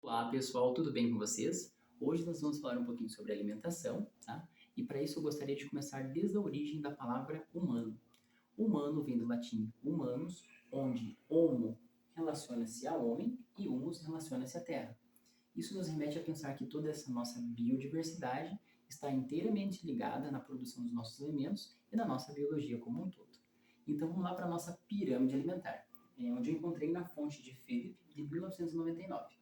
Olá pessoal, tudo bem com vocês? Hoje nós vamos falar um pouquinho sobre alimentação, tá? E para isso eu gostaria de começar desde a origem da palavra humano. Humano vem do latim humanus, onde homo relaciona-se a homem e humus relaciona-se à terra. Isso nos remete a pensar que toda essa nossa biodiversidade está inteiramente ligada na produção dos nossos alimentos e na nossa biologia como um todo. Então vamos lá para a nossa pirâmide alimentar, onde eu encontrei na fonte de Philip de 1999.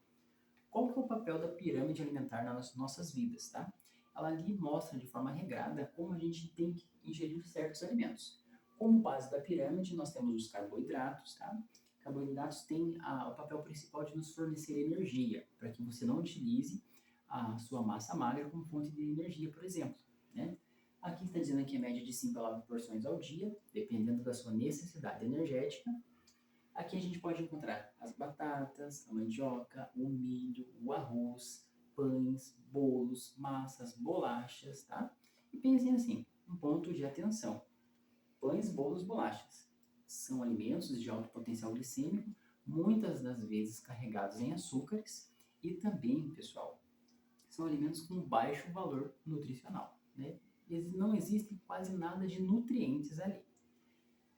Qual que é o papel da pirâmide alimentar nas nossas vidas, tá? Ela ali mostra de forma regrada como a gente tem que ingerir certos alimentos. Como base da pirâmide, nós temos os carboidratos, tá? Carboidratos têm o papel principal de nos fornecer energia, para que você não utilize a sua massa magra como fonte de energia, por exemplo, né? Aqui está dizendo que é média de 5 a 9 porções ao dia, dependendo da sua necessidade energética. Aqui a gente pode encontrar as batatas, a mandioca, o milho, o arroz, pães, bolos, massas, bolachas, tá? E pensem assim, um ponto de atenção. Pães, bolos, bolachas são alimentos de alto potencial glicêmico, muitas das vezes carregados em açúcares e também, pessoal, são alimentos com baixo valor nutricional, né? Não existe quase nada de nutrientes ali.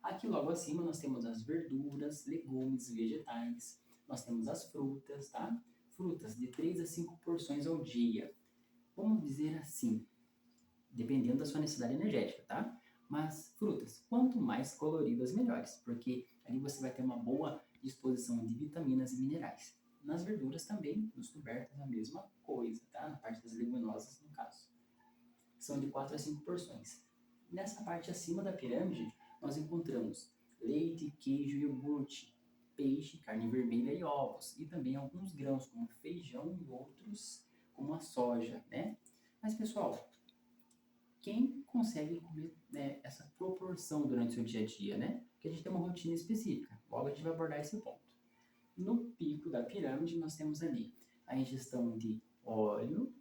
Aqui logo acima nós temos as verduras, legumes, vegetais, nós temos as frutas, tá? Frutas de 3 a 5 porções ao dia. Vamos dizer assim, dependendo da sua necessidade energética, tá? Mas frutas, quanto mais coloridas, melhores, porque ali você vai ter uma boa disposição de vitaminas e minerais. Nas verduras também, nos tubérculos, a mesma coisa, tá? Na parte das leguminosas, no caso. São de 4 a 5 porções. Nessa parte acima da pirâmide, nós encontramos leite, queijo, iogurte, peixe, carne vermelha e ovos, e também alguns grãos, como feijão e outros, como a soja, né? Mas, pessoal, quem consegue comer, né, essa proporção durante o seu dia a dia, né? Porque a gente tem uma rotina específica. Logo a gente vai abordar esse ponto. No pico da pirâmide, nós temos ali a ingestão de óleo,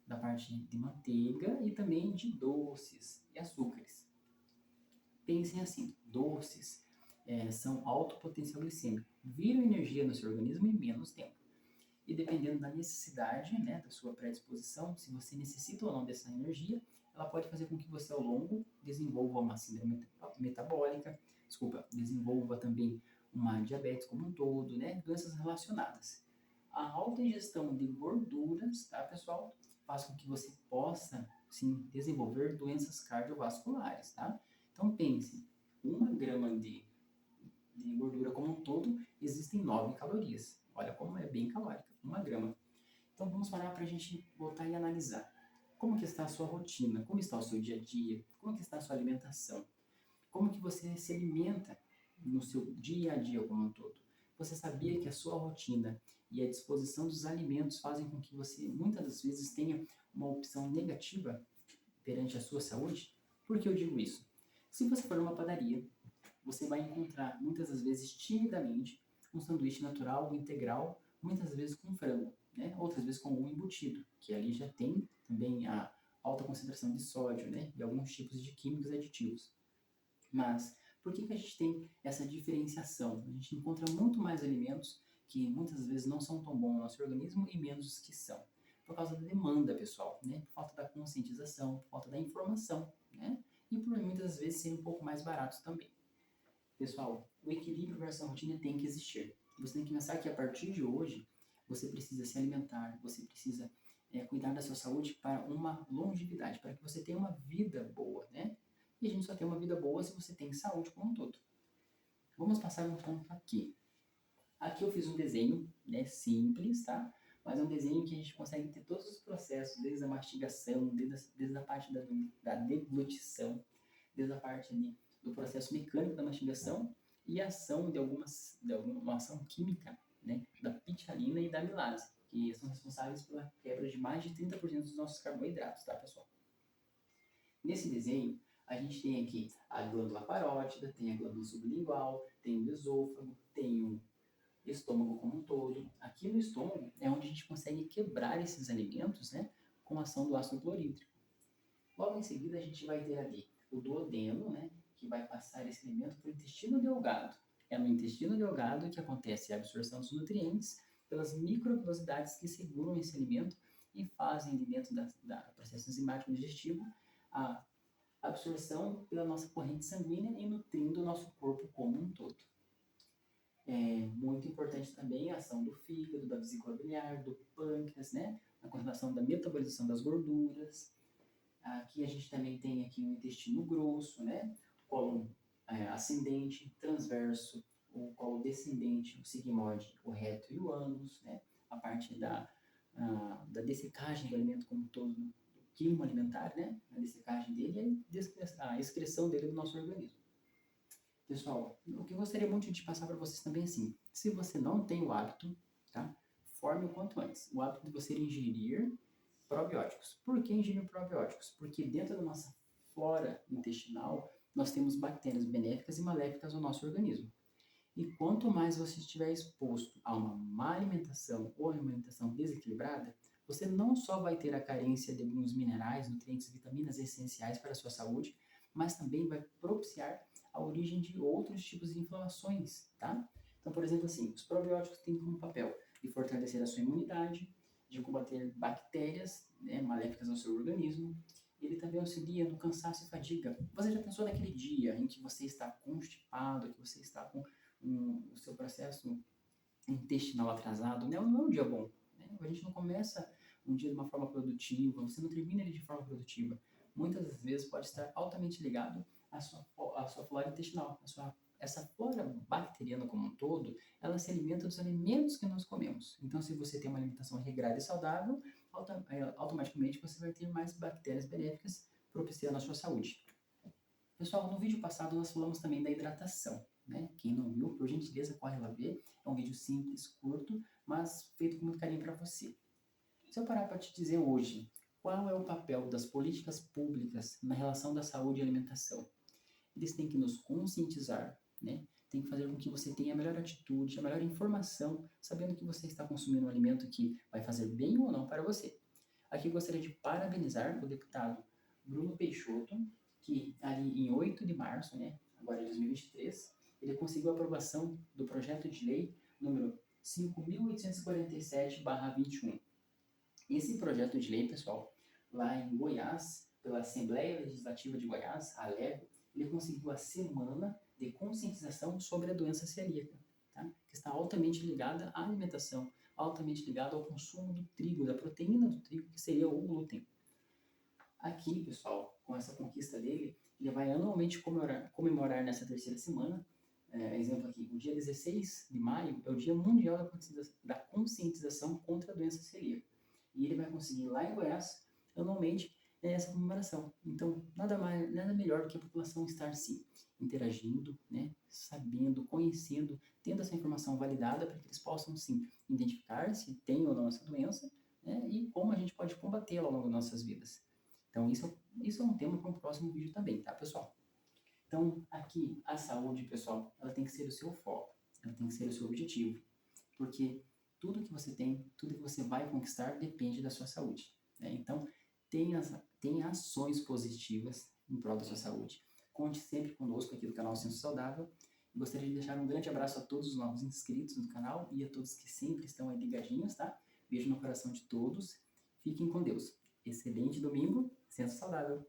da parte de manteiga e também de doces e açúcares. Pensem assim, doces são alto potencial glicêmico, viram energia no seu organismo em menos tempo. E dependendo da necessidade, né, da sua predisposição, se você necessita ou não dessa energia, ela pode fazer com que você ao longo desenvolva uma síndrome metabólica, desenvolva também uma diabetes como um todo, né, doenças relacionadas. A alta ingestão de gorduras, tá, pessoal, faz com que você possa, sim, desenvolver doenças cardiovasculares, tá? Então pense, 1 grama de gordura como um todo, existem 9 calorias. Olha como é bem calórica, 1 grama. Então vamos parar para a gente voltar e analisar. Como que está a sua rotina? Como está o seu dia a dia? Como que está a sua alimentação? Como que você se alimenta no seu dia a dia como um todo? Você sabia que a sua rotina e a disposição dos alimentos fazem com que você muitas das vezes tenha uma opção negativa perante a sua saúde? Por que eu digo isso? Se você for numa padaria, você vai encontrar muitas das vezes timidamente um sanduíche natural ou integral, muitas vezes com frango, né? Outras vezes com algum embutido, que ali já tem também a alta concentração de sódio, né? E alguns tipos de químicos aditivos. Mas por que a gente tem essa diferenciação? A gente encontra muito mais alimentos que muitas vezes não são tão bons no nosso organismo e menos os que são. Por causa da demanda, pessoal, né? Por falta da conscientização, por falta da informação, né? E por muitas vezes serem um pouco mais baratos também. Pessoal, o equilíbrio versus a rotina tem que existir. Você tem que pensar que a partir de hoje, você precisa se alimentar, você precisa cuidar da sua saúde para uma longevidade, para que você tenha uma vida boa, né? E a gente só tem uma vida boa se você tem saúde como um todo. Vamos passar um ponto aqui. Aqui eu fiz um desenho, né, simples, tá? Mas é um desenho que a gente consegue ter todos os processos, desde a mastigação, desde a parte da deglutição, desde a parte ali do processo mecânico da mastigação e a ação de alguma ação química, né, da pitialina e da amilase, que são responsáveis pela quebra de mais de 30% dos nossos carboidratos, tá, pessoal? Nesse desenho, a gente tem aqui a glândula parótida, tem a glândula sublingual, tem o esôfago, tem o estômago como um todo. Aqui no estômago é onde a gente consegue quebrar esses alimentos, né, com a ação do ácido clorídrico. Logo em seguida, a gente vai ter ali o duodeno, né, que vai passar esse alimento para o intestino delgado. É no intestino delgado que acontece a absorção dos nutrientes pelas microvelocidades que seguram esse alimento e fazem ali dentro da processo enzimático digestivo a absorção pela nossa corrente sanguínea e nutrindo o nosso corpo como um todo. É muito importante também a ação do fígado, da vesícula biliar, do pâncreas, né? A correlação da metabolização das gorduras. Aqui a gente também tem aqui o intestino grosso, né? O colo ascendente, transverso, o colo descendente, o sigmoide, o reto e o ânus, né? A parte da dessecagem do alimento como um todo, do quimo alimentar, né? A dessecagem dele e a excreção dele do nosso organismo. Pessoal, o que eu gostaria muito de passar para vocês também é assim, se você não tem o hábito, tá? Forme o quanto antes o hábito de você ingerir probióticos. Por que ingerir probióticos? Porque dentro da nossa flora intestinal, nós temos bactérias benéficas e maléficas no nosso organismo. E quanto mais você estiver exposto a uma má alimentação ou alimentação desequilibrada, você não só vai ter a carência de alguns minerais, nutrientes e vitaminas essenciais para a sua saúde, mas também vai propiciar a origem de outros tipos de inflamações, tá? Então, por exemplo, assim, os probióticos têm como papel de fortalecer a sua imunidade, de combater bactérias, né, maléficas ao seu organismo. Ele também auxilia no cansaço e fadiga. Você já pensou naquele dia em que você está constipado, que você está com o seu processo intestinal atrasado? Não é um dia bom, né? A gente não começa um dia de uma forma produtiva, você não termina ele de forma produtiva. Muitas das vezes pode estar altamente ligado à sua flora intestinal, essa flora bacteriana como um todo, ela se alimenta dos alimentos que nós comemos. Então, se você tem uma alimentação regrada e saudável, automaticamente você vai ter mais bactérias benéficas propiciando a sua saúde. Pessoal, no vídeo passado nós falamos também da hidratação, né? Quem não viu, por gentileza, corre lá ver. É um vídeo simples, curto, mas feito com muito carinho para você. Se eu parar para te dizer hoje, qual é o papel das políticas públicas na relação da saúde e alimentação? Eles têm que nos conscientizar, né? Tem que fazer com que você tenha a melhor atitude, a melhor informação, sabendo que você está consumindo um alimento que vai fazer bem ou não para você. Aqui eu gostaria de parabenizar o deputado Bruno Peixoto, que ali em 8 de março, né, agora de 2023, ele conseguiu a aprovação do projeto de lei número 5.847/21. Esse projeto de lei, pessoal, lá em Goiás, pela Assembleia Legislativa de Goiás, a ALEGO, ele conseguiu a semana de conscientização sobre a doença celíaca, tá? Que está altamente ligada à alimentação, altamente ligada ao consumo do trigo, da proteína do trigo, que seria o glúten. Aqui, pessoal, com essa conquista dele, ele vai anualmente comemorar nessa terceira semana, exemplo aqui, o dia 16 de maio é o Dia Mundial da Conscientização contra a Doença Celíaca. E ele vai conseguir lá em Goiás, anualmente, essa comemoração. Então, nada melhor do que a população estar, sim, interagindo, né, sabendo, conhecendo, tendo essa informação validada para que eles possam, sim, identificar se tem ou não essa doença, né, e como a gente pode combatê-la ao longo das nossas vidas. Então, isso é um tema para um próximo vídeo também, tá, pessoal? Então, aqui, a saúde, pessoal, ela tem que ser o seu foco, ela tem que ser o seu objetivo, porque tudo que você tem, tudo que você vai conquistar depende da sua saúde, né? Então, tenha ações positivas em prol da sua saúde. Conte sempre conosco aqui do canal Senso Saudável. Gostaria de deixar um grande abraço a todos os novos inscritos no canal e a todos que sempre estão aí ligadinhos, tá? Beijo no coração de todos. Fiquem com Deus. Excelente domingo. Senso Saudável.